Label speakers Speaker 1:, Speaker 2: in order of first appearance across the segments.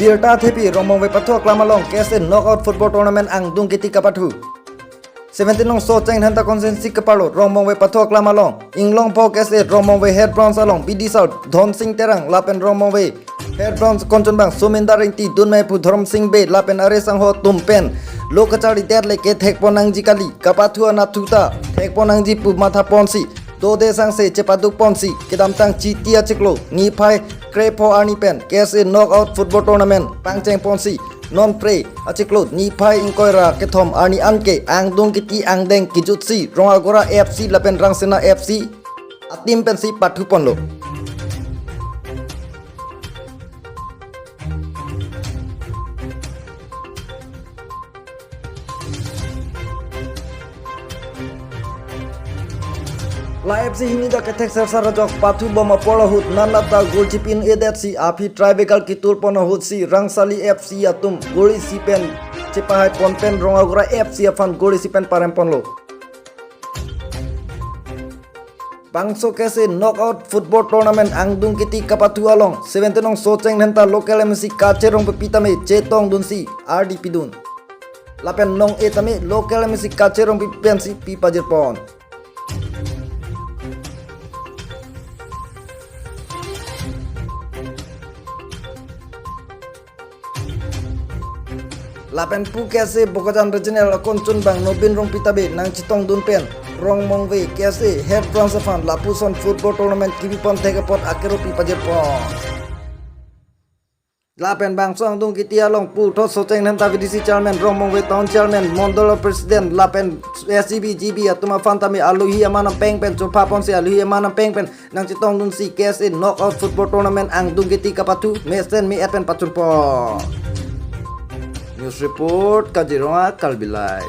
Speaker 1: Birta Thepi Romong Wei Patho Klamalong KSN Knockout Football Tournament Ang Dung Kiti Kapathu 17 Long So Cheng Hanta Konsensi Kapalo Romong Wei Patho Klamalong Inglong Po KSN Romong Wei Head Bronze Along BD South Dhon Singh Terang Lapen Romong Wei Head Bronze Konchon Bang Sumindar Ringti Dunmai Pu Dharam Singh Be Lapen Are Sang Ho Tumpen Lokachari Terle Ke Thek Ponang Ji Kali Kapathu Anathuta Thek Ponang Ji Pu Matha Ponsi Dode Sang Se Cepaduk Ponsi Kedam Tang Citia Ciklo Nipai Krepo Arni Pen KSN Knockout Football Tournament Pangcheng Ponsi Non Pre Achiklo Nipai Inkoira Ketom Arni Anke Ang Dung Kiti Ang Deng Kijutsi Rongagora FC Lapen Rangsena FC Atim Pensi Pathu Ponlo La FC hini da ketek sersara jok Pathu Boma Polo Hut Nanata Golchipin Edetsi Api Tribal Kitur Pono Hut Si Rangsali FC Atum Goli Sipen Cipahai Ponpen Rongagora FC Afan Goli Sipen Paremponlo Bangso Kese Knockout Football Tournament Angdung Kiti Kapathu Along 17 Nong Socheng Nenta Local MC Kacerong Pepitame Cetong Dunsi RD Pidun Lapen Nong Etame Local MC Kacerong Pipensi Pipajirpon Lapen pu kese Bokajan Regional Konchun Bang Nobin Rong Pitabe Nang Chitong Dunpen Rong Mongwei kese Head Bronze Fan Lapuson Football Tournament Kibipon Tegapot Akero Pipajirpon Lapen Bang Song Dung Kiti Along Pu Thot Socheng Nanta VDC Chairman Rong Mongwei Town Chairman Mondolo President Lapen SCB GB Atuma Fantami Aluhi Amanam Pengpen Chopa Ponsi Aluhi Amanam Pengpen Nang Chitong Dunsi KSN Knockout Football Tournament Ang Dung Kiti Kapathu Mesen Mi Epen Pachurpon News Report Kajironga Kalbi Live.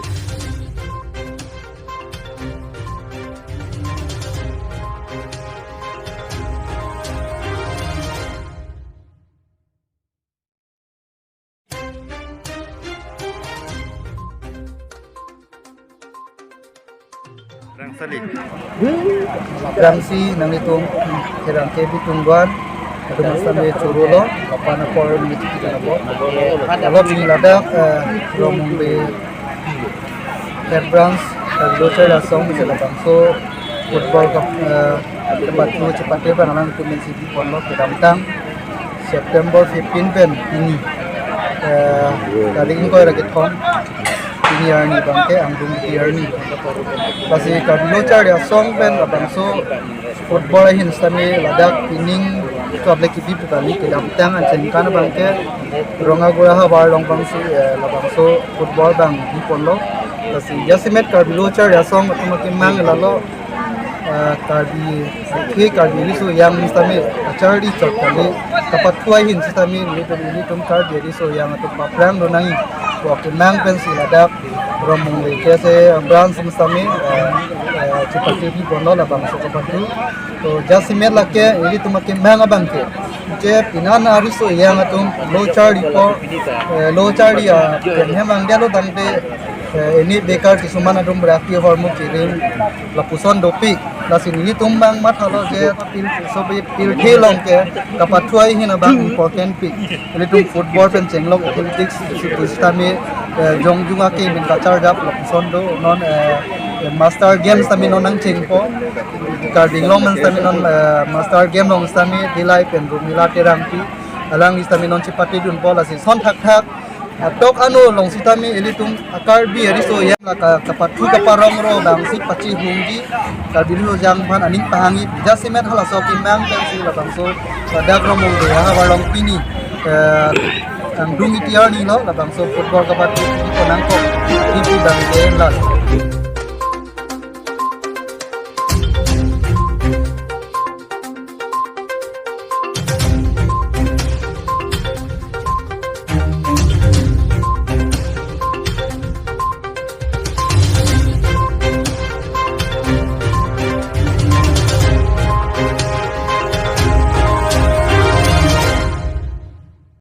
Speaker 2: Rangsi nang itong kirang kebi tungguan ada masame churulo kapana por miti kita bo alo bing ladak romong be Head Bronze docer la song bisa labang so football kap tempat tu cepat dia banalang tu men sidi ponlo kedamtang September 15 pen ini tadi ini kau rakyat kon ini arni bangke angdung di arni pasti kadlo car ya song pen labang so football hin stami ladak pining kable kipi putali kedamtang ancen kana bangke rongagora ha bar long bangsi labang so football bang di ponlo pasti jasimet kadlo car ya song tumakin mang lalo karbi ke karbi ni so yang stami achari chakali kapat kuai hin stami ni tum kar jadi so yang tu paprang donangi waktu mang pensi ladak romong kese brand stami cepat di ponlo labang so kapatu तो जैसे लगे ये तुम्हें महंगा बंके जे पिनाना आरिसो yang तुम लो चाड़ी है मंगे लो दंडे ini bekar kisuman adum berarti hormon kirim lapuson dopik lasi ini tumbang mat halo je pil sobi pil thelong ke kapat tuai hina bang important pick ini tum football pen chenglok athletics sistami jongjunga ke min kachar dap lapuson do non master games tami non nang chengpo carding long man tami non master game long tami dilai pen rumila terangti alang istami non chipati dun bola si son thak thak tok anu long sitami elitung akar bi eriso yang kapathu kaparong ro bang si pachi hunggi kalbilu jang pan aning pahangi jasimet hala so kimang pensi labang so dak ro mong dia ha balong pini ang dungi tiar ni no labang so football kapathu konang ko ibu dang den la